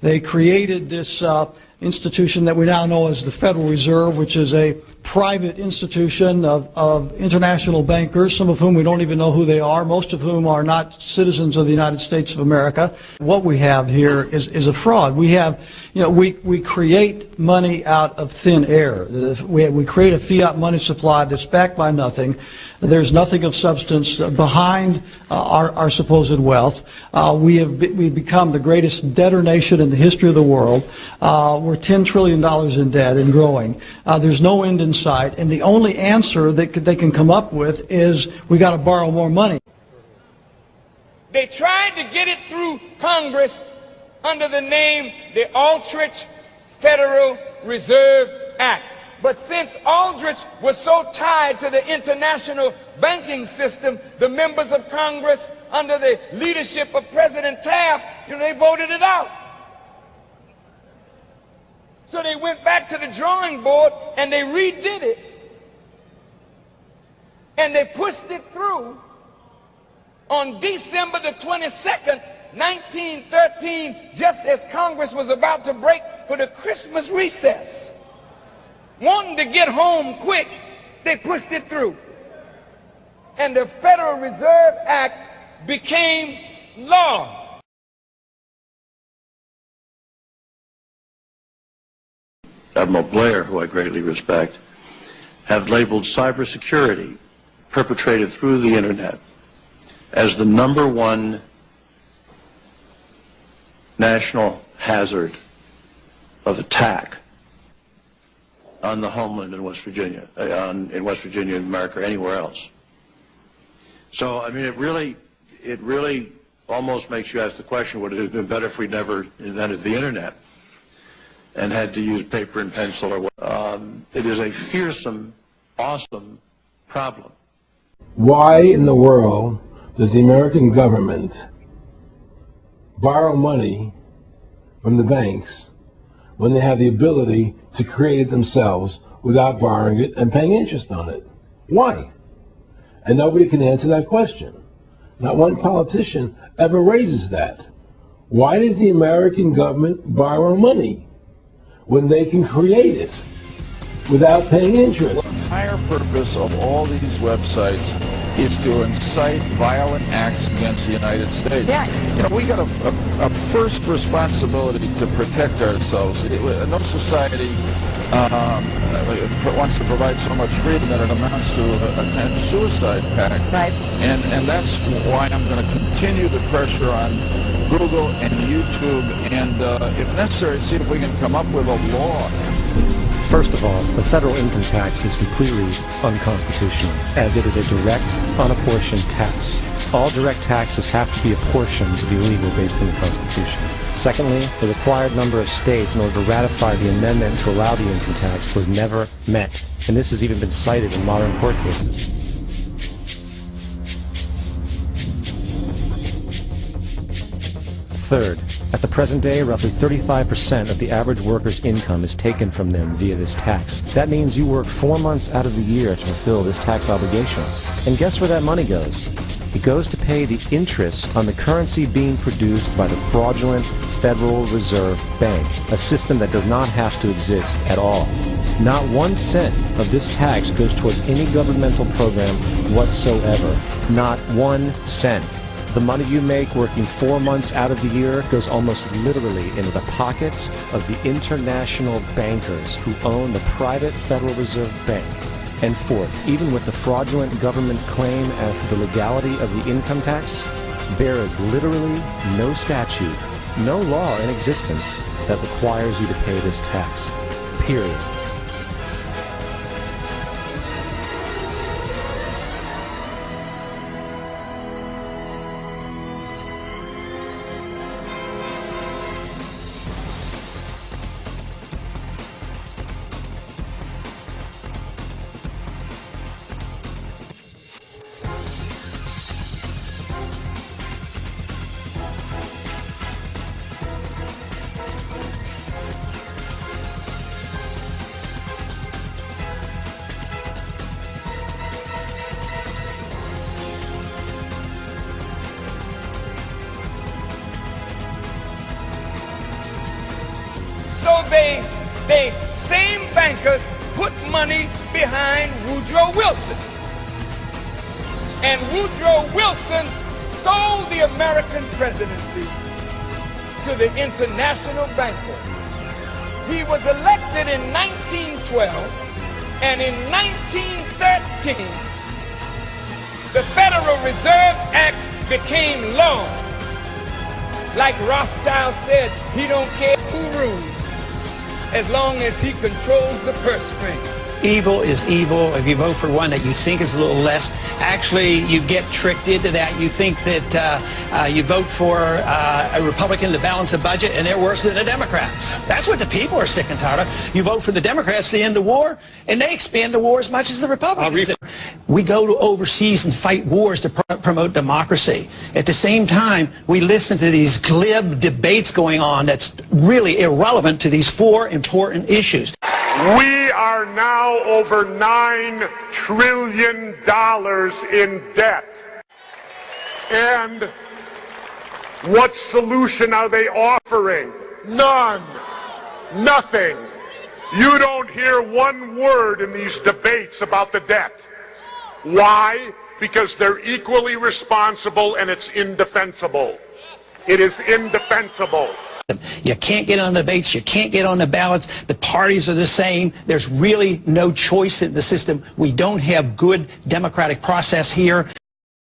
They created this institution that we now know as the Federal Reserve, which is a private institution of international bankers, some of whom we don't even know who they are, most of whom are not citizens of the United States of America. What we have here is a fraud. We have, we create money out of thin air. We create a fiat money supply that's backed by nothing. There's nothing of substance behind our supposed wealth. We've become the greatest debtor nation in the history of the world. We're $10 trillion in debt and growing. There's no end in sight, and the only answer that they can come up with is we got to borrow more money. They tried to get it through Congress under the name the Aldrich Federal Reserve Act. But since Aldrich was so tied to the international banking system, the members of Congress under the leadership of President Taft, they voted it out. So they went back to the drawing board and they redid it. And they pushed it through on December the 22nd, 1913, just as Congress was about to break for the Christmas recess. Wanting to get home quick, they pushed it through. And the Federal Reserve Act became law. Admiral Blair, who I greatly respect, have labeled cybersecurity perpetrated through the internet as the #1 national hazard of attack on the homeland in West Virginia, in West Virginia, America, or anywhere else. So, I mean, it really almost makes you ask the question, would it have been better if we'd never invented the internet and had to use paper and pencil or what? It is a fearsome, awesome problem. Why in the world does the American government borrow money from the banks when they have the ability to create it themselves without borrowing it and paying interest on it? Why? And nobody can answer that question. Not one politician ever raises that. Why does the American government borrow money when they can create it without paying interest? The entire purpose of all these websites is to incite violent acts against the United States. Yeah. We got a first responsibility to protect ourselves. No society wants to provide so much freedom that it amounts to a kind of suicide pact. Right. And that's why I'm going to continue the pressure on Google and YouTube, and if necessary, see if we can come up with a law. First of all, the federal income tax is completely unconstitutional, as it is a direct, unapportioned tax. All direct taxes have to be apportioned to be legal based on the Constitution. Secondly, the required number of states in order to ratify the amendment to allow the income tax was never met, and this has even been cited in modern court cases. Third, at the present day, roughly 35% of the average worker's income is taken from them via this tax. That means you work 4 months out of the year to fulfill this tax obligation. And guess where that money goes? It goes to pay the interest on the currency being produced by the fraudulent Federal Reserve Bank, a system that does not have to exist at all. Not 1 cent of this tax goes towards any governmental program whatsoever. Not 1 cent. The money you make working 4 months out of the year goes almost literally into the pockets of the international bankers who own the private Federal Reserve Bank. And fourth, even with the fraudulent government claim as to the legality of the income tax, there is literally no statute, no law in existence that requires you to pay this tax. Period. So they same bankers put money behind Woodrow Wilson. And Woodrow Wilson sold the American presidency to the international bankers. He was elected in 1912, and in 1913, the Federal Reserve Act became law. Like Rothschild said, he don't care who rules, as long as he controls the purse string. Evil is evil. If you vote for one that you think is a little less, actually you get tricked into that. You think that you vote for a Republican to balance the budget, and they're worse than the Democrats. That's what the people are sick and tired of. You vote for the Democrats to end the war, and they expand the war as much as the Republicans. We go to overseas and fight wars to promote democracy. At the same time, we listen to these glib debates going on that's really irrelevant to these four important issues. We are now over $9 trillion in debt. And what solution are they offering? None. Nothing. You don't hear one word in these debates about the debt. Why? Because they're equally responsible and it's indefensible. It is indefensible. You can't get on debates, you can't get on the ballots, the parties are the same, there's really no choice in the system. We don't have good democratic process here.